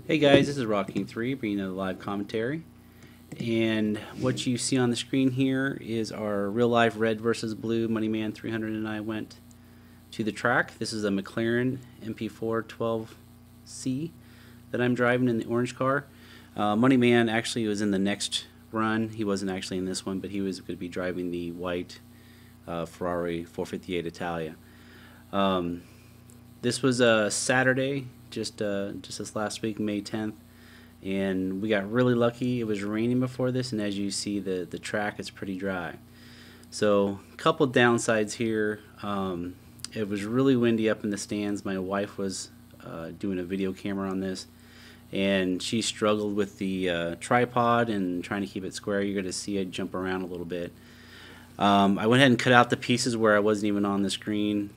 Hey guys, this is Rocking3 bringing you the live commentary. And what you see on the screen here is our real life red versus blue. Moneyman 300 and I went to the track. This is a McLaren MP4-12C that I'm driving in the orange car. Moneyman actually was in the next run. He wasn't actually in this one, but he was going to be driving the white Ferrari 458 Italia. This was a Saturday, just this last week, May 10th, and we got really lucky. It was raining before this, and as you see, the track is pretty dry. So a couple downsides here. It was really windy up in the stands. My wife was doing a video camera on this, and she struggled with the tripod and trying to keep it square. You're going to see it jump around a little bit. I went ahead and cut out the pieces where I wasn't even on the screen,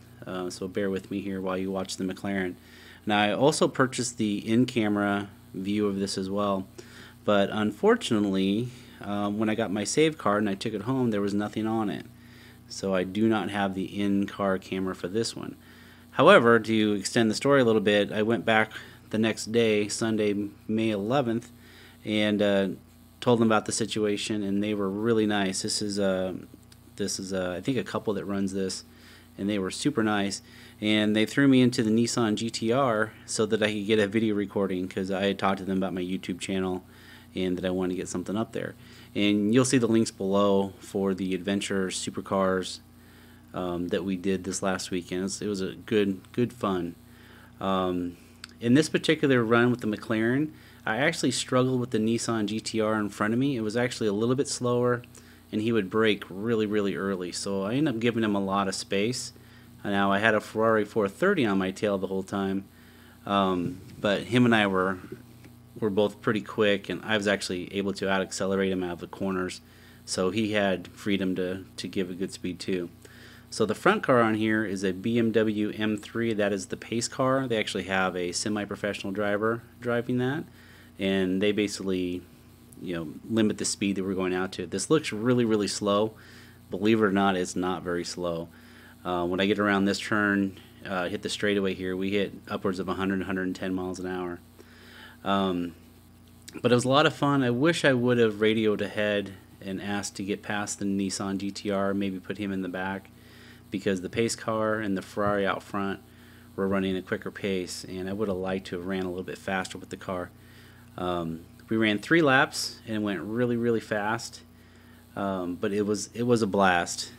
so bear with me here while you watch the McLaren. Now, I also purchased the in-camera view of this as well, but unfortunately, when I got my save card and I took it home, there was nothing on it. So I do not have the in-car camera for this one. However, to extend the story a little bit, I went back the next day, Sunday, May 11th, and told them about the situation, and they were really nice. This is I think a couple that runs this, and they were super nice. And they threw me into the Nissan GT-R so that I could get a video recording, because I had talked to them about my YouTube channel and that I wanted to get something up there. And you'll see the links below for the adventure supercars that we did this last weekend. It was a good fun. In this particular run with the McLaren, I actually struggled with the Nissan GT-R in front of me. It was actually a little bit slower, and he would brake really early. So I ended up giving him a lot of space. Now, I had a Ferrari 430 on my tail the whole time, but him and I were both pretty quick, and I was actually able to out-accelerate him out of the corners, so he had freedom to give a good speed too. So the front car on here is a BMW M3. That is the pace car. They actually have a semi-professional driver driving that, and they basically, limit the speed that we're going out to. This looks really slow. Believe it or not, it's not very slow. When I get around this turn, hit the straightaway here, we hit upwards of 110 miles an hour. But it was a lot of fun. I wish I would have radioed ahead and asked to get past the Nissan GT-R, maybe put him in the back, because the pace car and the Ferrari out front were running a quicker pace, and I would have liked to have ran a little bit faster with the car. We ran 3 laps and went really fast, but it was a blast.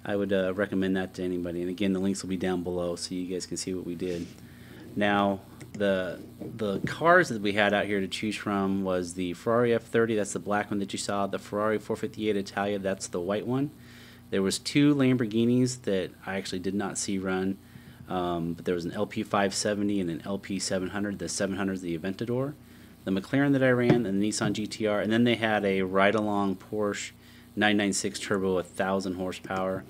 I would recommend that to anybody, and again, the links will be down below so you guys can see what we did. Now, the cars that we had out here to choose from was the Ferrari F30, that's the black one that you saw, the Ferrari 458 Italia, that's the white one. There was 2 Lamborghinis that I actually did not see run, but there was an LP570 and an LP700. The 700 is the Aventador. The McLaren that I ran, and the Nissan GT-R, and then they had a ride-along Porsche 996 turbo, 1,000 horsepower,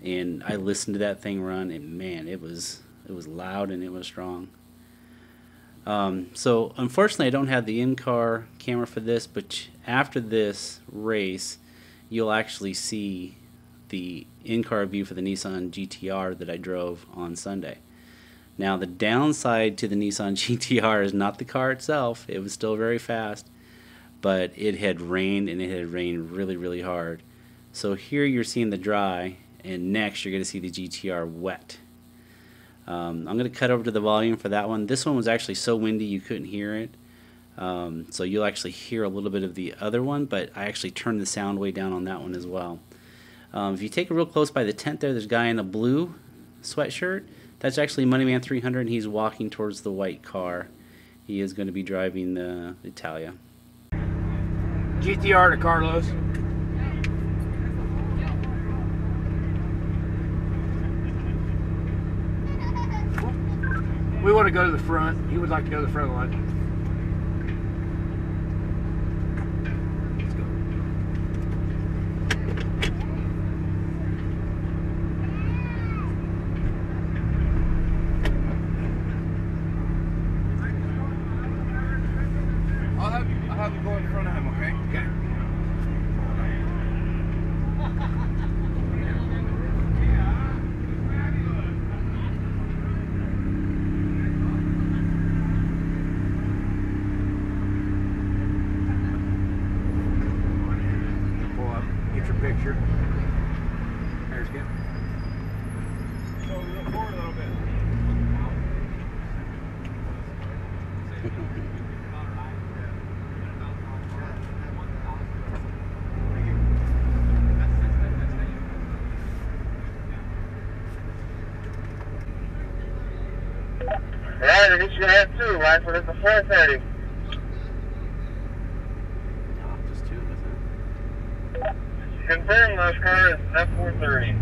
and I listened to that thing run, and man, it was loud and it was strong. So unfortunately, I don't have the in-car camera for this, but after this race, you'll actually see the in-car view for the Nissan GT-R that I drove on Sunday. Now, the downside to the Nissan GT-R is not the car itself. It was still very fast, but it had rained, and it had rained really hard. So here you're seeing the dry, and next you're going to see the GT-R wet. I'm going to cut over to the volume for that one. This one was actually so windy you couldn't hear it, so you'll actually hear a little bit of the other one, but I actually turned the sound way down on that one as well. If you take a real close by the tent there, there's a guy in a blue sweatshirt. That's actually Moneyman 300, and he's walking towards the white car. He is going to be driving the Italia. GT-R to Carlos. We want to go to the front. He would like to go to the front one. Let's go. I'll have you go in front of him, okay? Okay. Right, I guess you're gonna have two. Last one is the 430. Oh, just two of us, huh? Confirm those car is F430.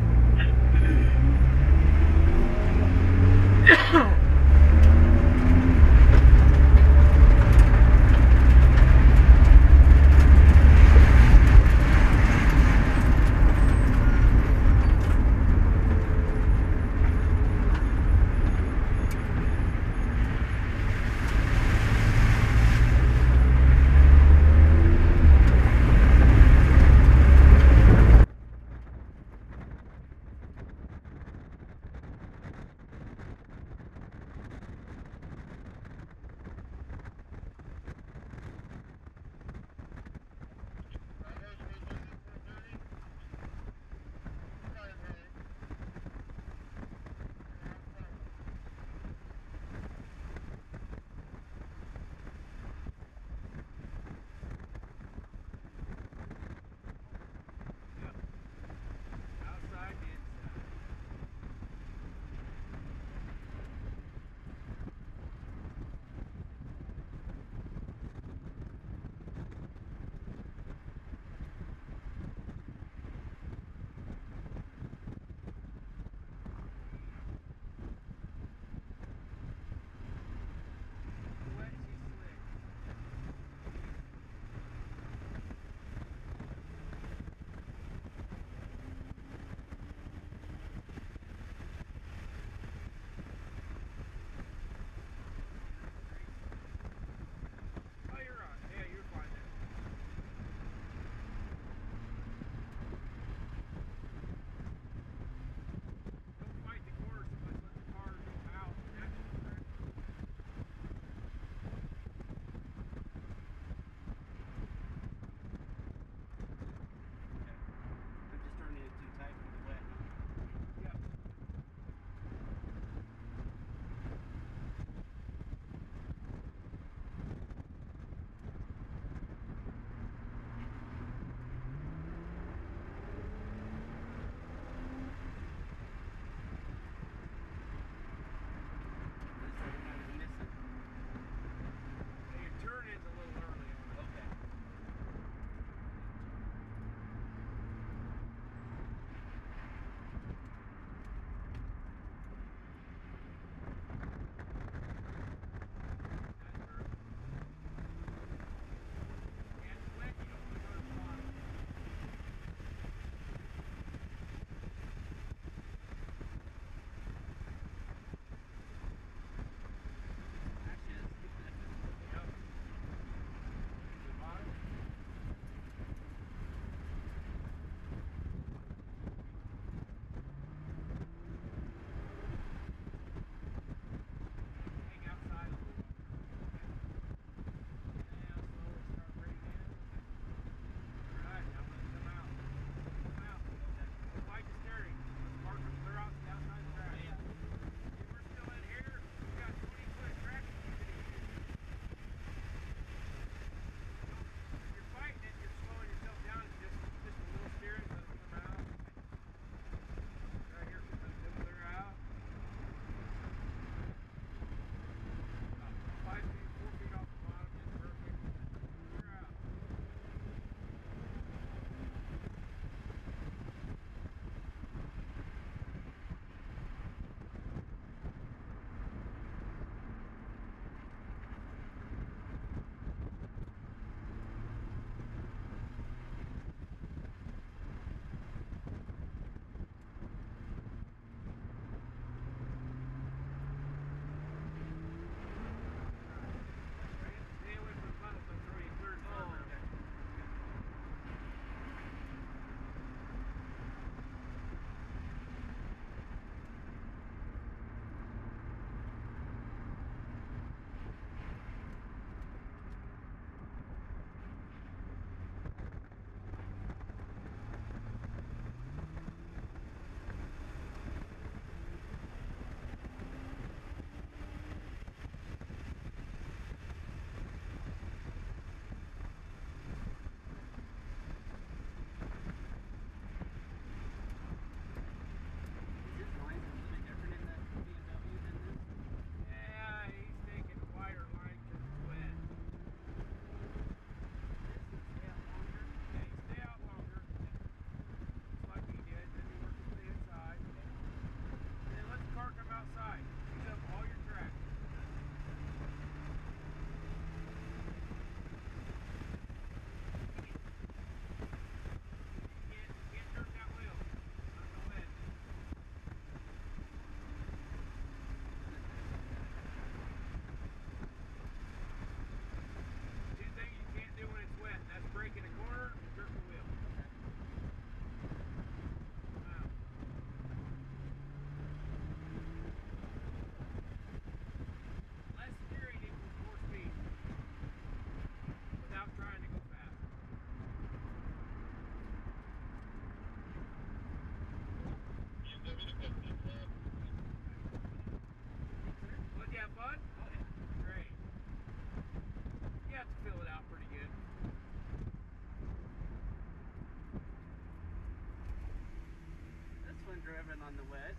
on the wet.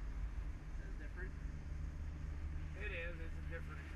That's different. It is. It's a different